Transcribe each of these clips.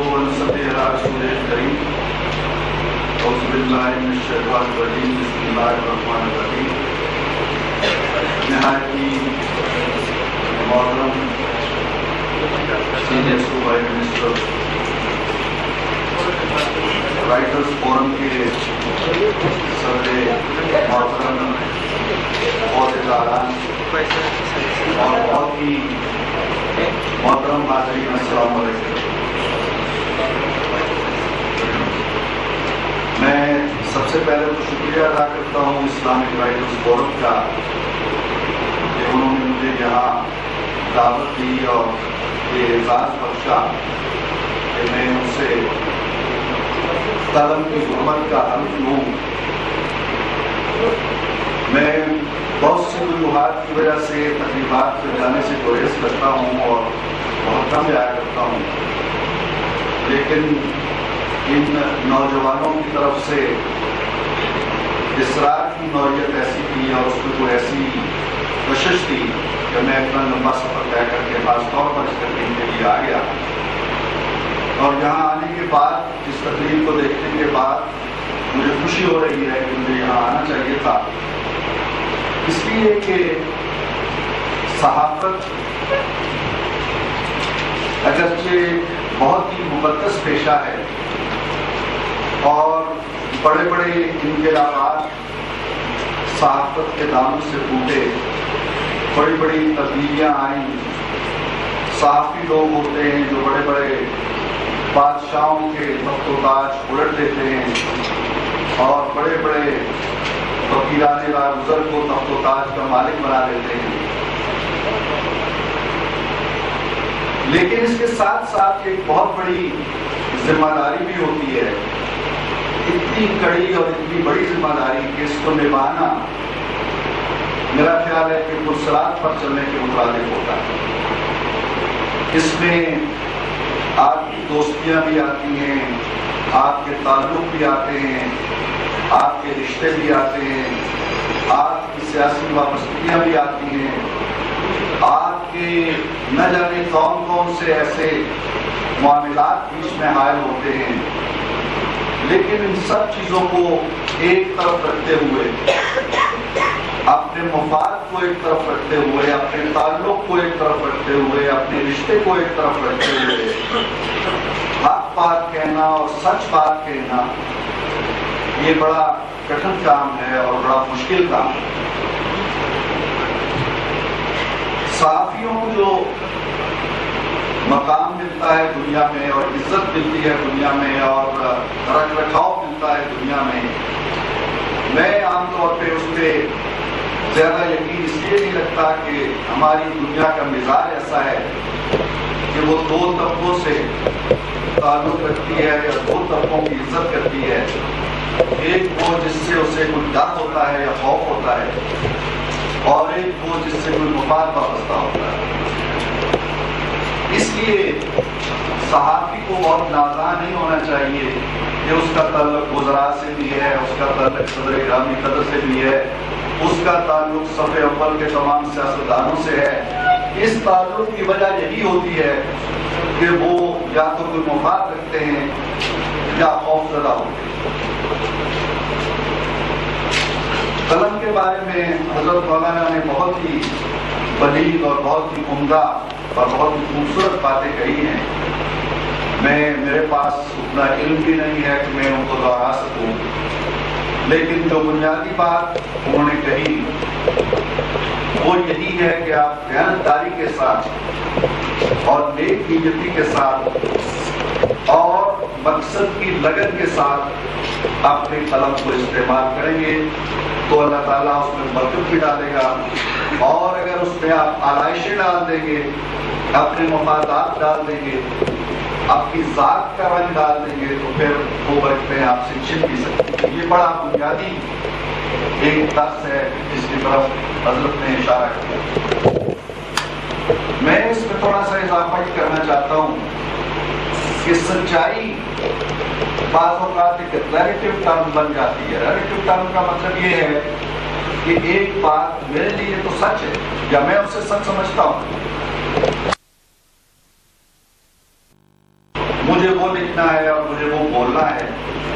ونصلي على رسوله الكريم أعوذ بالله من الشيطان الرجيم بسم الله الرحمن الرحيم نہایتی محترم سینئر صوبائی منسٹر رائٹرز فورم کے صدر محترم عہدیداران اور بہت ہی محترم حاضرین السلام علیکم. میں سب سے پہلے تو شکریہ ادا کرتا ہوں اسلامک رائٹرز فورم کا کہ انہوں نے مجھے یہاں دعوت دی اور یہ اعزاز بخشا کہ میں ان سے قلم کی حرمت کا حلف لوں. میں بہت سی وجوہات کی وجہ سے تقریبات میں جانے سے گریز کرتا ہوں اور بہت کم جایا کرتا ہوں، لیکن ان نوجوانوں کی طرف سے اصرار کی نوعیت ایسی تھی اور اس میں کوئی ایسی کوشش تھی کہ میں اتنا لمبا سفر طے کر کے خاص طور پر اس تقریب کے لیے آ گیا. اور یہاں آنے کے بعد اس تقریب کو دیکھنے کے بعد مجھے خوشی ہو رہی ہے کہ مجھے یہاں آنا چاہیے تھا، اس لیے کہ صحافت اگرچہ بہت ہی مقدس پیشہ ہے اور بڑے بڑے انقلابات صحافت کے دامن سے ٹوٹے، بڑی بڑی تبدیلیاں آئیں، صحافی لوگ ہوتے ہیں جو بڑے بڑے بادشاہوں کے تخت و تاج الٹ دیتے ہیں اور بڑے بڑے فقیران راہگزر کو تخت و تاج کا مالک بنا دیتے ہیں، لیکن اس کے ساتھ ساتھ ایک بہت بڑی ذمہ داری بھی ہوتی ہے، اتنی کڑی اور اتنی بڑی ذمہ داری کہ اس کو نبھانا میرا خیال ہے کہ پرسرات پر چلنے کے مترادف ہوتا ہے. اس میں آپ کی دوستیاں بھی آتی ہیں، آپ کے تعلق بھی آتے ہیں، آپ کے رشتے بھی آتے ہیں، آپ کی سیاسی وابستگیاں بھی آتی ہیں، آپ کے نہ جانے کون کون سے ایسے معاملات بیچ میں حائل ہوتے ہیں. لیکن ان سب چیزوں کو ایک طرف رکھتے ہوئے، اپنے مفاد کو ایک طرف رکھتے ہوئے، اپنے تعلق کو ایک طرف رکھتے ہوئے، اپنے رشتے کو ایک طرف رکھتے ہوئے حق بات کہنا اور سچ بات کہنا یہ بڑا کٹھن کام ہے اور بڑا مشکل کام ہے. صحافیوں کو جو مقام ملتا ہے دنیا میں اور عزت ملتی ہے دنیا میں اور رکھ رکھاؤ ملتا ہے دنیا میں، میں عام طور پہ اس پہ زیادہ یقین اس لیے نہیں رکھتا کہ ہماری دنیا کا مزاج ایسا ہے کہ وہ دو طبقوں سے تعلق رکھتی ہے یا دو طبقوں کی عزت کرتی ہے. ایک وہ جس سے اسے کوئی ڈر ہوتا ہے یا خوف ہوتا ہے، اور ایک وہ جس سے کوئی مفاد وابستہ ہوتا ہے. اس لیے صحافی کو بہت نازاں نہیں ہونا چاہیے کہ اس کا تعلق وزراء سے بھی ہے، اس کا تعلق صدر گرامی قدر سے بھی ہے، اس کا تعلق صف اول کے تمام سیاستدانوں سے ہے. اس تعلق کی وجہ یہی ہوتی ہے کہ وہ یا تو کوئی مفاد رکھتے ہیں یا خوف زدہ ہوتے ہیں. قلم کے بارے میں حضرت مولانا نے بہت ہی بلیغ اور بہت ہی عمدہ اور بہت ہی خوبصورت باتیں کہی ہیں. میرے پاس اتنا علم بھی نہیں ہے کہ میں ان کو دہرا سکوں، لیکن جو بنیادی بات انہوں نے کہی وہ یہی ہے کہ آپ دیانتداری کے ساتھ اور نیک نیتی کے ساتھ اور مقصد کی لگن کے ساتھ اپنے قلم کو استعمال کریں گے تو اللہ تعالیٰ اس میں برکت بھی ڈالے گا، اور اگر اس میں آپ آلائشیں ڈال دیں گے، اپنے مفادات ڈال دیں گے، آپ کی ذات کا رنگ ڈال دیں گے تو پھر وہ برکتیں آپ سے چھن بھی سکتی ہیں. یہ بڑا بنیادی ایک درس ہے جس کی طرف حضرت نے اشارہ کیا. میں اس میں تھوڑا سا اضافہ کرنا چاہتا ہوں کہ سچائی بعض اوقات ایک ریلیٹیو ٹرم بن جاتی ہے. ریلیٹیو ٹرم کا مطلب یہ ہے کہ ایک بات میرے لیے تو سچ ہے یا میں اسے سچ سمجھتا ہوں، مجھے وہ لکھنا ہے اور مجھے وہ بولنا ہے.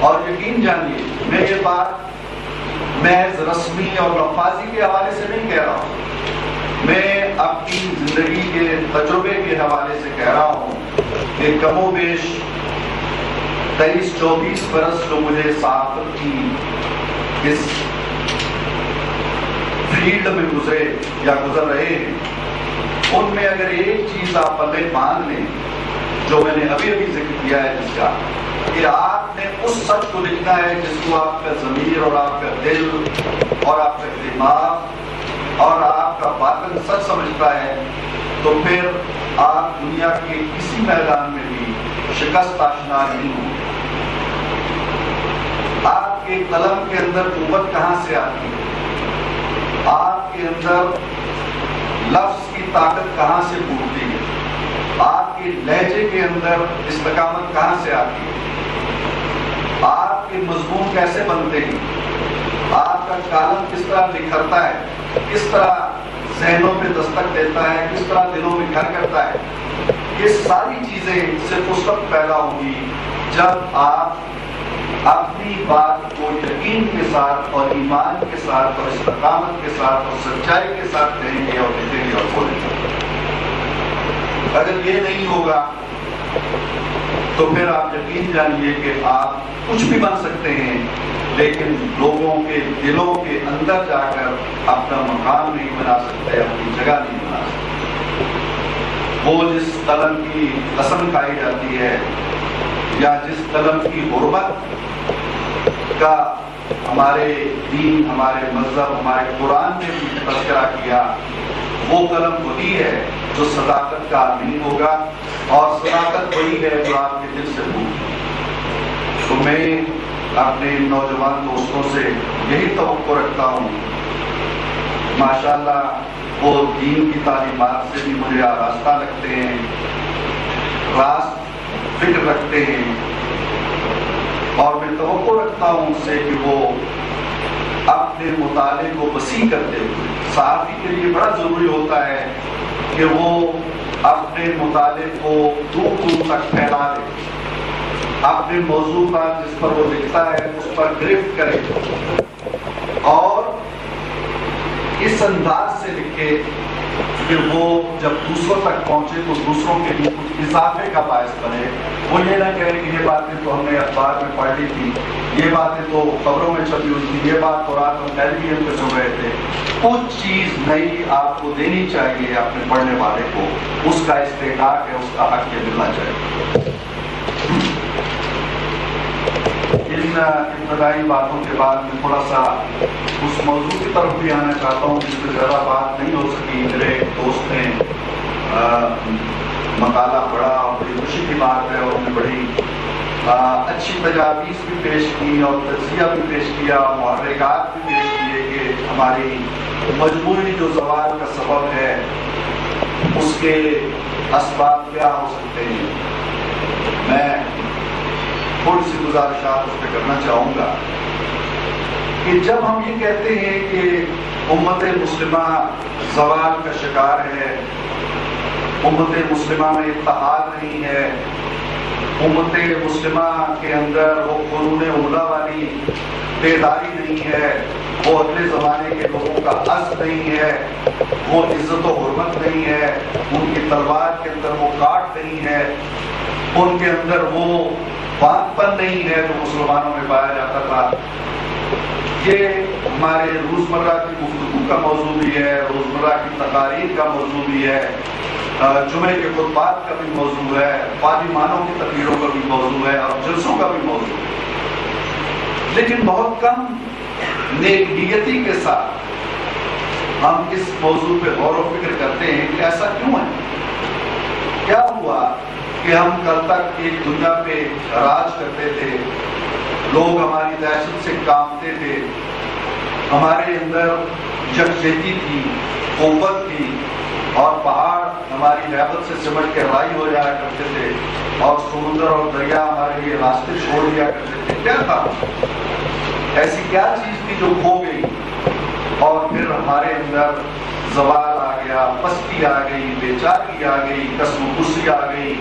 اور یقین جانیے میں یہ بات محض رسمی اور لفاظی کے حوالے سے نہیں کہہ رہا ہوں، میں اپنی زندگی کے تجربے کے حوالے سے کہہ رہا ہوں کہ کم و بیش 23-24 برس جو مجھے صحافت کی اس فیلڈ میں گزرے یا گزر رہے ہیں، ان میں اگر ایک چیز آپ پلے باندھ لیں جو میں نے ابھی ذکر کیا ہے جس کا، کہ آپ نے اس سچ کو لکھنا ہے جس کو آپ کا ضمیر اور آپ کا دل اور آپ کا دماغ اور آپ کا باطن سچ سمجھتا ہے، تو پھر آپ دنیا کے کسی میدان میں بھی شکست آشنا نہیں ہوں. آپ کے قلم کے اندر قوت کہاں سے آتی ہے؟ آپ کے اندر لفظ کی طاقت کہاں سے پھوٹتی ہے؟ آپ کے لہجے کے اندر استقامت کہاں سے آتی ہے؟ آپ کے مضمون کیسے بنتے ہیں؟ آپ کا کالم کس طرح نکھرتا ہے، کس طرح ذہنوں پہ دستک دیتا ہے، کس طرح دلوں میں گھر کرتا ہے؟ یہ ساری چیزیں صرف اس وقت پیدا ہوں گی جب آپ اپنی بات کو یقین کے ساتھ اور ایمان کے ساتھ اور استقامت کے ساتھ اور سچائی کے ساتھ کہیں گے اور لکھیں گے اور بولیں گے. اگر یہ نہیں ہوگا تو پھر آپ یقین جانیے کہ آپ کچھ بھی بن سکتے ہیں لیکن لوگوں کے دلوں کے اندر جا کر اپنا مقام نہیں بنا سکتے، اپنی جگہ نہیں بنا سکتے. وہ جس قلم کی قسم کھائی جاتی ہے یا جس قلم کی حرمت کا ہمارے دین، ہمارے مذہب، ہمارے قرآن نے بھی تذکرہ کیا، وہ قلم وہی ہے جو صداقت کا آدمی ہوگا، اور صداقت وہی ہے جو آپ کے دل سے پوچھے. تو میں اپنے نوجوان دوستوں سے یہی توقع رکھتا ہوں. ماشاءاللہ وہ دین کی تعلیمات سے بھی مجھے آراستہ لگتے ہیں، راست فکر رکھتے ہیں، اور میں توقع رکھتا ہوں ان سے کہ وہ اپنے مطالعے کو وسیع کرتے ہوئے، صحافی کے لیے بڑا ضروری ہوتا ہے کہ وہ اپنے مطالعے کو دور دور تک پھیلا دے، اپنے موضوع پر جس پر وہ لکھتا ہے اس پر گرفت کرے اور اس انداز سے لکھے کہ وہ جب دوسروں تک پہنچے تو دوسروں کے لیے کچھ اضافے کا باعث بنے. وہ یہ نہ کہے کہ یہ باتیں تو ہم نے اخبار میں پڑھ لی تھی، یہ باتیں تو خبروں میں چھپی ہوئی تھی، یہ بات تو رات ہم ٹیلی ویژن پہ سن رہے تھے. کچھ چیز نئی آپ کو دینی چاہیے اپنے پڑھنے والے کو، اس کا استحقاق ہے، اس کا حق یہ ملنا چاہیے. ان ابتدائی باتوں کے بعد میں تھوڑا سا اس موضوع کی طرف بھی آنا چاہتا ہوں جس پہ زیادہ بات نہیں ہو سکی. میرے دوست نے مقالہ پڑھا اور بڑی خوشی کی بات ہے، اور انہوں نے بڑی اچھی تجاویز بھی پیش کی اور تجزیہ بھی پیش کیا، محرکات بھی پیش کیے کہ ہماری مجموعی جو زوال کا سبب ہے اس کے اسباب کیا ہو سکتے ہیں. میں تھوڑی سی گزارشات اس پہ کرنا چاہوں گا کہ جب ہم یہ کہتے ہیں کہ امت مسلمہ زوال کا شکار ہے، امت مسلمہ میں اتحاد نہیں ہے، امت مسلمہ کے اندر وہ قرون اولا والی بیداری نہیں ہے، وہ اگلے زمانے کے لوگوں کا عزم نہیں ہے، وہ عزت و حرمت نہیں ہے، ان کی تلوار کے اندر وہ کاٹ نہیں ہے، ان کے اندر وہ بات پن نہیں ہے جو مسلمانوں میں پایا جاتا تھا. یہ ہمارے روزمرہ کی گفتگو کا موضوع بھی ہے، روزمرہ کی تقاریر کا موضوع بھی ہے، جمعے کے خطبات کا بھی موضوع ہے، پارلیمانوں کی تقریروں کا بھی موضوع ہے اور جلسوں کا بھی موضوع ہے. لیکن بہت کم نیک نیتی کے ساتھ ہم اس موضوع پہ غور و فکر کرتے ہیں کہ ایسا کیوں ہے. کیا ہوا کہ ہم کل تک ایک دنیا پہ راج کرتے تھے، لوگ ہماری دہشت سے کانپتے تھے، ہمارے اندر یکجہتی تھی، قوت تھی، اور پہاڑ ہماری ہیبت سے سمٹ کے رائی ہو جایا کرتے تھے، اور سمندر اور دریا ہمارے لیے راستے چھوڑ دیا کرتے تھے. کیا تھا؟ ایسی کیا چیز تھی جو کھو گئی اور پھر ہمارے اندر زوال آ گیا، پستی آ گئی، بے چاری آ گئی، قسم کشی آ گئی،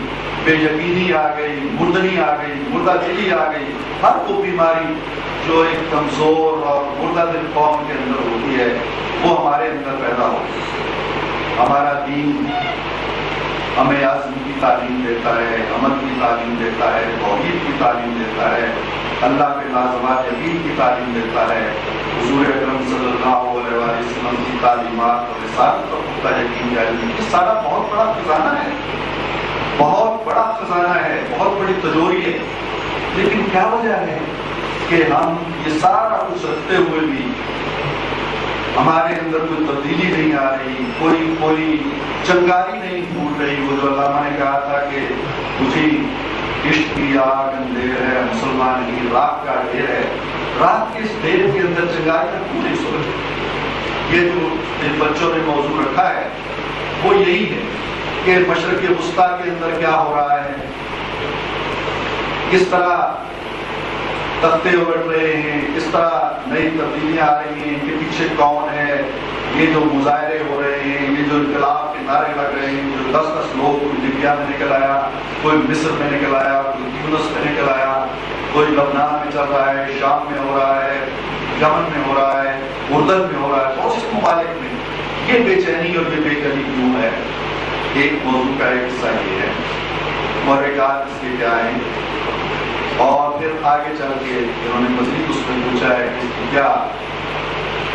بے یقینی آ گئی، مردنی آ گئی، مردہ دلی آ گئی. ہر وہ بیماری جو ایک کمزور اور مردہ دل قوم کے اندر ہوتی ہے وہ ہمارے اندر پیدا ہوتی ہے. ہمارا دین ہمیں عزم کی تعلیم دیتا ہے، عمل کی تعلیم دیتا ہے، توحید کی تعلیم دیتا ہے، اللہ کے لازمات یقین کی تعلیم دیتا ہے، حضور اکرم صلی اللہ علیہ وسلم کی تعلیمات اور رسالت پر پختہ یقین کا علم. یہ سارا بہت بڑا خزانہ ہے، بہت بڑا خزانہ ہے، بہت بڑی تجوری ہے. لیکن کیا وجہ ہے کہ ہم یہ سارا کچھ رکھتے ہوئے بھی ہمارے اندر کوئی تبدیلی نہیں آ رہی، کوئی چنگاری نہیں پھوٹ رہی؟ وہ جو علامہ نے کہا تھا کہ مجھے عشق کی آگ اندھیر ہے، مسلمان کی راک کا ڈھیر ہے. رات کے اس ڈھیر کے اندر چنگاری کا کیوں نہیں سوچ؟ یہ جو ان بچوں نے موضوع رکھا ہے وہ یہی ہے کہ مشرق وسطیٰ کے اندر کیا ہو رہا ہے، کس طرح تختے الٹ رہے ہیں، کس طرح نئی تبدیلیاں آ رہی ہیں، ان کے پیچھے کون ہے، یہ جو مظاہرے ہو رہے ہیں، یہ جو انقلاب کے نعرے لگ رہے ہیں، جو 10 لوگ کوئی لیبیا میں نکل آیا، کوئی مصر میں نکل آیا، کوئی تیونس میں نکل آیا، کوئی لبنان میں چل رہا ہے، شام میں ہو رہا ہے، یمن میں ہو رہا ہے، اردن میں ہو رہا ہے، بہت سے ممالک میں. یہ بے چینی اور یہ بے چینی کیوں ہے؟ ایک موضوع کا ایک حصہ یہ ہے، محرکات اس کے کیا ہیں، اور پھر آگے چل کے انہوں نے مزید اس میں پوچھا ہے کہ کیا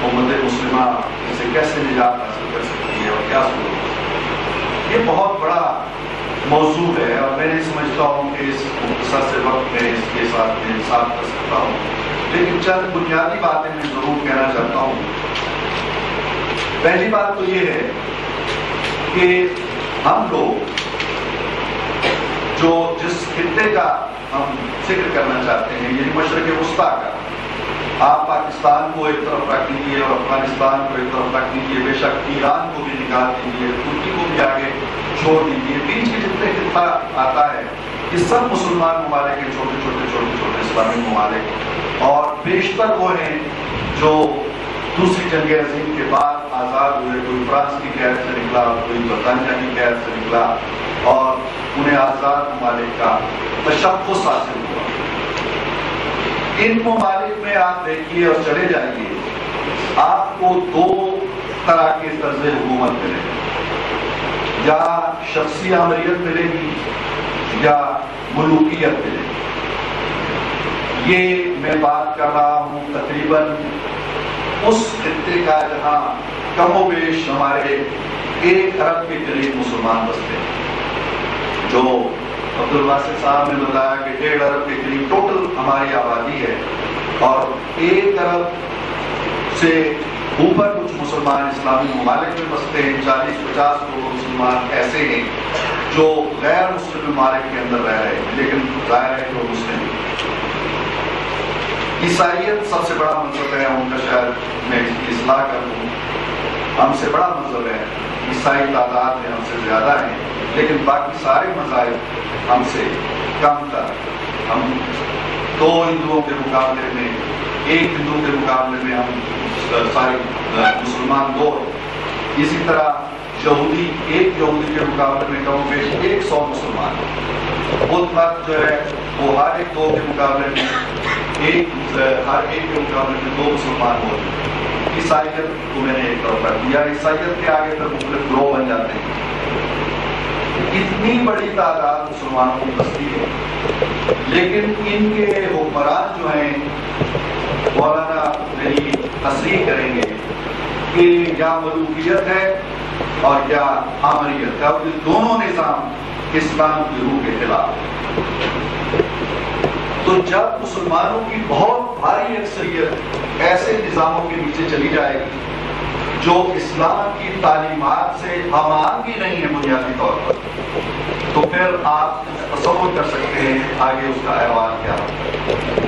امت مسلمہ اسے کیسے نجات حاصل کر سکتی ہے اور کیا صورت. یہ بہت بڑا موضوع ہے اور میں نہیں سمجھتا ہوں کہ اس مختصر سے وقت میں اس کے ساتھ میں انصاف کر سکتا ہوں، لیکن چند بنیادی باتیں میں ضرور کہنا چاہتا ہوں. پہلی بات تو یہ ہے کہ ہم لوگ جو جس خطے کا ہم ذکر کرنا چاہتے ہیں، یعنی مشرق وسطیٰ کا، آپ پاکستان کو ایک طرف رکھ دیجیے اور افغانستان کو ایک طرف رکھ دیجیے، بے شک ایران کو بھی نکال دیجیے، ترکی کو بھی آگے چھوڑ دیجیے، بیچ کے جتنے خطہ آتا ہے یہ سب مسلمان ممالک ہیں، چھوٹے چھوٹے اسلامی ممالک، اور بیشتر وہ ہیں جو دوسری جنگ عظیم کے بعد آزاد ہوئے. کوئی فرانس کی قید سے نکلا، کوئی برطانیہ کی قید سے نکلا، اور انہیں آزاد ممالک کا تشخص حاصل ہوا. ان ممالک میں آپ دیکھیے اور چلے جائیے، آپ کو 2 طرح کے طرز حکومت ملے گی، یا شخصی آمریت ملے گی یا ملوکیت ملے گی. یہ میں بات کر رہا ہوں تقریباً اس خطے کا جہاں کم و بیش ہمارے 1 ارب کے قریب مسلمان بستے ہیں. جو عبدالباسط صاحب نے بتایا کہ 1.5 ارب کے قریب ٹوٹل ہماری آبادی ہے، اور 1 ارب سے اوپر کچھ مسلمان اسلامی ممالک میں بستے ہیں. 40-50 کروڑ مسلمان ایسے ہیں جو غیر مسلم ممالک کے اندر رہ رہے ہیں، لیکن ظاہر ہے کہ وہ مسلم ہیں. عیسائیت سب سے بڑا مذہب ہے، ان کا شاید میں اس کی اصلاح کر دوں، ہم سے بڑا مذہب ہے، عیسائی تعداد میں ہم سے زیادہ ہیں، لیکن باقی سارے مذاہب ہم سے کم تر. ہم 2 ہندوؤں کے مقابلے میں، 1 ہندو کے مقابلے میں ہم سارے مسلمان 2. اسی طرح یہودی 1 یہودی کے مقابلے میں کم و بیش 100 مسلمان. بدھ مت جو ہے وہ ہر ایک 2 کے مقابلے میں ہر ایک کے مقابلے میں 2 مسلمان ہوتے ہیں. عیسائیت کو میں نے ایک طرف رکھ دیا، عیسائیت کے آگے پھر مختلف گروہ بن جاتے ہیں. اتنی بڑی تعداد مسلمانوں کی بستی ہے، لیکن ان کے حکمران جو ہیں مولانا میری تصریح کریں گے کہ یا ملوکیت ہے اور یا آمریت ہے، اور یہ دونوں نظام اسلام کی روح کے خلاف ہے. تو جب مسلمانوں کی بہت بھاری اکثریت ایسے نظاموں کے نیچے چلی جائے گی جو اسلام کی تعلیمات سے ہمان بھی نہیں ہے بنیادی طور پر، تو پھر آپ تصور کر سکتے ہیں آگے اس کا احوال کیا ہوگا.